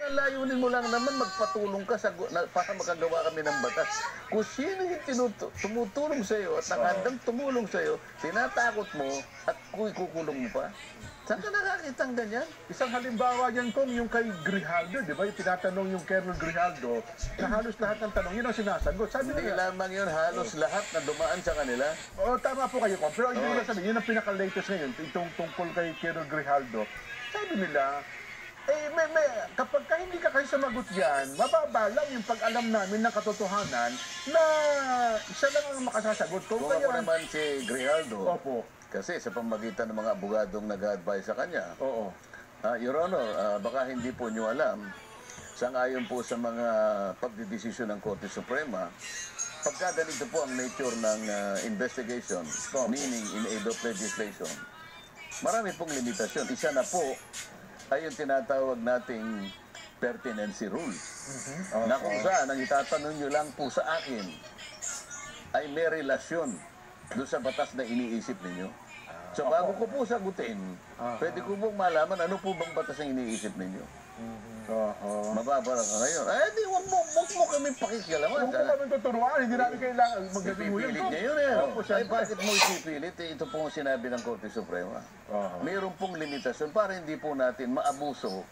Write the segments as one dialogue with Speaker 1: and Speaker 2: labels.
Speaker 1: ang layunin mo lang naman magpatulong ka para makagawa kami ng batas. Kung sino yung tumutulong sa iyo at nakandang tumulong sa iyo, tinatakot mo at kukulong mo pa. Saan ka nakakita ng ganyan?
Speaker 2: Isang halimbawa yan, Kong, yung kay Grijaldo, di ba? Yung tinatanong yung Colonel Grijaldo, na halos lahat ng tanong, yun ang sinasagot. Sabi
Speaker 1: Hindi
Speaker 2: nila,
Speaker 1: lamang yun, halos lahat na dumaan sa kanila.
Speaker 2: tama po kayo, Kong. Pero hindi nila sabihin, yun ang pinaka-latest ngayon, itong tungkol kay Colonel Grijaldo. Sabi nila, kapag hindi ka kayo sumagot yan, mababa lang yung pag-alam namin ng katotohanan na isa lang ang makasasagot.
Speaker 1: Kung ako naman si Grijaldo,
Speaker 2: Opo.
Speaker 1: kasi sa pamagitan ng mga abogadong nag-advise sa kanya,
Speaker 2: Oo.
Speaker 1: Your Honor, baka hindi po nyo alam, sangayon po sa mga pagdidesisyon ng Korte Suprema, pagka ganito po ang nature ng investigation, meaning in aid of legislation, marami pong limitasyon. Isa na po ay yung tinatawag nating pertinency rule. Na kung saan, ang itatanong nyo lang po sa akin ay may relasyon doon sa batas na iniisip ninyo. So bago ko po sagutin, pwede ko pong malaman ano po bang batas ang iniisip ninyo. Mababara ka ngayon. Di, wag mo kami pakikialaman.
Speaker 2: Huwag mo kami tuturuan, hindi namin kailangan maggabi mo
Speaker 1: Ipipilit
Speaker 2: yun.
Speaker 1: niya yun eh. Ay, bakit mo ipipilit? Ito po ang sinabi ng Korte Suprema. Mayroon pong limitasyon para hindi po natin maabuso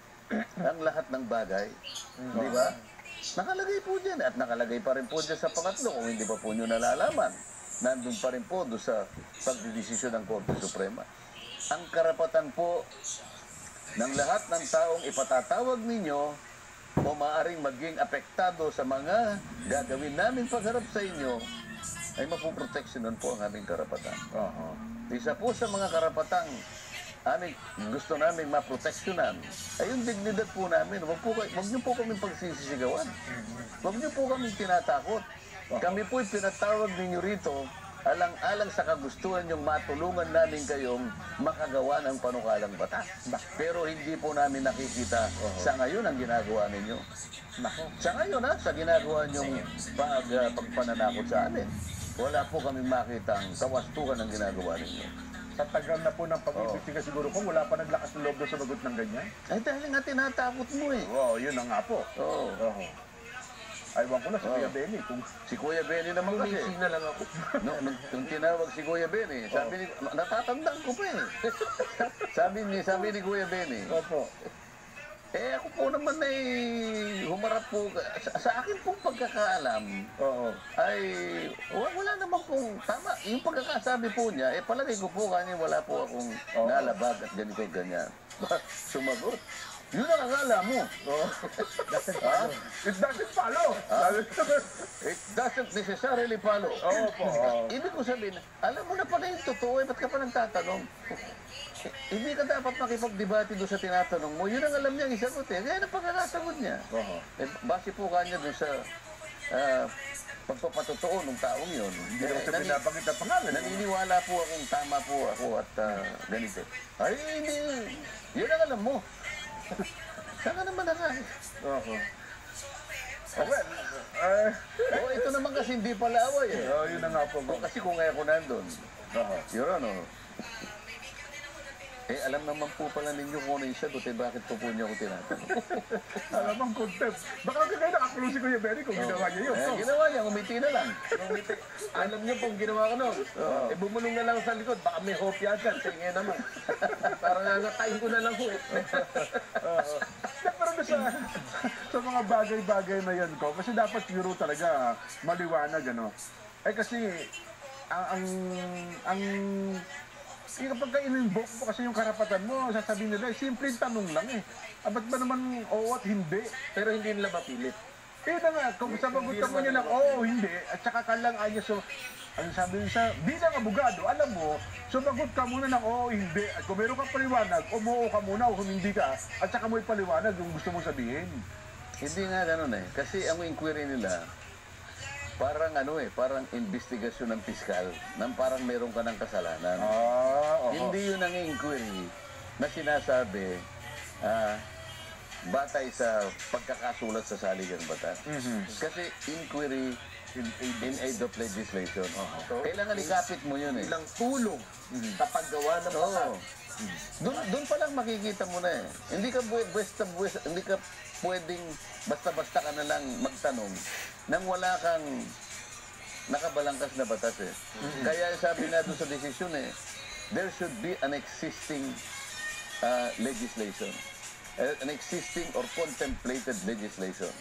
Speaker 1: ang lahat ng bagay. Di ba? Nakalagay po dyan at nakalagay pa rin po dyan sa pangatlo kung hindi pa po nyo nalalaman. Nandun pa rin po doon sa pagdidesisyon ng Korte Suprema. Ang karapatan po ng lahat ng taong ipatatawag ninyo o maaaring maging apektado sa mga gagawin namin pagharap sa inyo ay mapuproteksyonan po ang aming karapatan. Isa po sa mga karapatang gusto namin maproteksyonan ay yung dignidad po namin. Wag niyo po kami pagsisisigawan. Wag niyo po kami tinatakot. Kami po'y pinatawag ninyo rito alang-alang sa kagustuhan yung matulungan namin kayong makagawa ng panukalang batas. Pero hindi po namin nakikita sa ngayon ang ginagawa ninyo. Sa ngayon sa ginagawa niyong pagpananakot sa amin, wala po kaming makitang kawastuhan ang ginagawa ninyo.
Speaker 2: Sa tagal na po ng pag-iimbestiga siguro kung wala pa naglakas ng loob na sumagot ng ganyan.
Speaker 1: Ay dahil nga tinatakot mo eh.
Speaker 2: Yun na nga po. Aywan ko na si Kuya Benny.
Speaker 1: Si Kuya Benny naman kasi.
Speaker 3: Gumising na lang ako.
Speaker 1: Nung tinawag si Kuya Benny, sabi ni, natatandaan ko pa eh. sabi ni Kuya Benny,
Speaker 2: Opo.
Speaker 1: ako po naman ay humarap po, sa akin pong pagkakaalam, ay wala naman pong tama. Yung pagkakasabi po niya, palagay ko po kanya wala po akong nalabag at ganito ganyan. Sumagot. Yun ang akala mo.
Speaker 2: It doesn't follow.
Speaker 1: It doesn't necessarily follow.
Speaker 2: Opo.
Speaker 1: Ibig ko sabihin, alam mo na pala yung totoo, ba't ka pa nagtatanong? Hindi ka dapat makipagdebate doon sa tinatanong mo. Yun ang alam niya, isagot eh. Kaya napagkakasagot niya. Base po kanya doon sa pagpapatotoo ng taong yun.
Speaker 2: Hindi naman siya pinabanggit ang pangalan.
Speaker 1: Naniniwala po akong tama po ako at ganito. Ay, hindi. Yun ang alam mo. Saan ka naman nakahit? Ito naman kasi hindi pala away eh.
Speaker 2: Yun na nga po.
Speaker 1: Kasi kung ngayon ko nandun, Your Honor, alam naman po pala ninyo kung ano yung sagot, bakit po niyo ako tinatanong?
Speaker 2: Alam ang contempt. Baka kayo nakakulong si Kuya Benny kung ginawa niya yun.
Speaker 1: Ginawa niya, umiti na lang.
Speaker 3: Alam niyo pong ginawa ko nun. Bumulong na lang sa likod. Baka may hopya dyan. Tingin naman. Parang nangatayin ko na lang po.
Speaker 2: Pero sa mga bagay-bagay na yan ko, kasi dapat siguro talaga maliwanag, ano. Kasi, kapag in-invoke mo kasi yung karapatan mo, sasabihin nila, simpleng tanong lang eh. Ba't ba naman oo at hindi?
Speaker 3: Pero hindi nila mapilit.
Speaker 2: Na nga, kung sabagutan mo niya lang, oo, hindi, at saka ka lang ayos, ang sabi niya, bilang abogado, alam mo, sumagot ka muna ng oo, hindi, at kung meron kang paliwanag, umuo ka muna o hindi ka, at saka mo ipaliwanag yung gusto mong sabihin.
Speaker 1: Hindi nga ganun eh. Kasi ang inquiry nila, parang parang investigasyon ng piskal, nang parang meron ka ng kasalanan. Hindi yun ang inquiry na sinasabi, batay sa pagkakasulat sa saligang batas. Kasi inquiry in aid of legislation. Kailangan ikapit mo yun eh.
Speaker 3: Ilang tulong sa paggawa ng batas.
Speaker 1: Doon pa lang makikita mo na eh. Hindi ka pwedeng basta-basta ka na lang magtanong nang wala kang nakabalangkas na batas eh. Kaya sabi nga doon sa desisyon eh, there should be an existing legislation. An existing or contemplated legislation.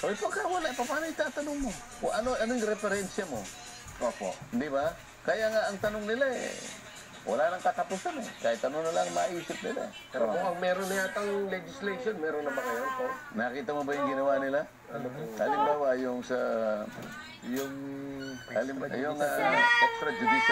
Speaker 1: So, pagka wala, paano itatanong mo? O ano yung referensya mo?
Speaker 2: Opo.
Speaker 1: Di ba? Kaya nga, ang tanong nila eh, wala nang katapusan eh. Kahit ano na lang maisip nila.
Speaker 3: Pero mukhang meron na yatang legislation. Meron na ba kayo?
Speaker 1: Nakita mo ba yung ginawa nila? Halimbawa, yung sa...
Speaker 2: Yung
Speaker 1: Halimbawa, yung extrajudicial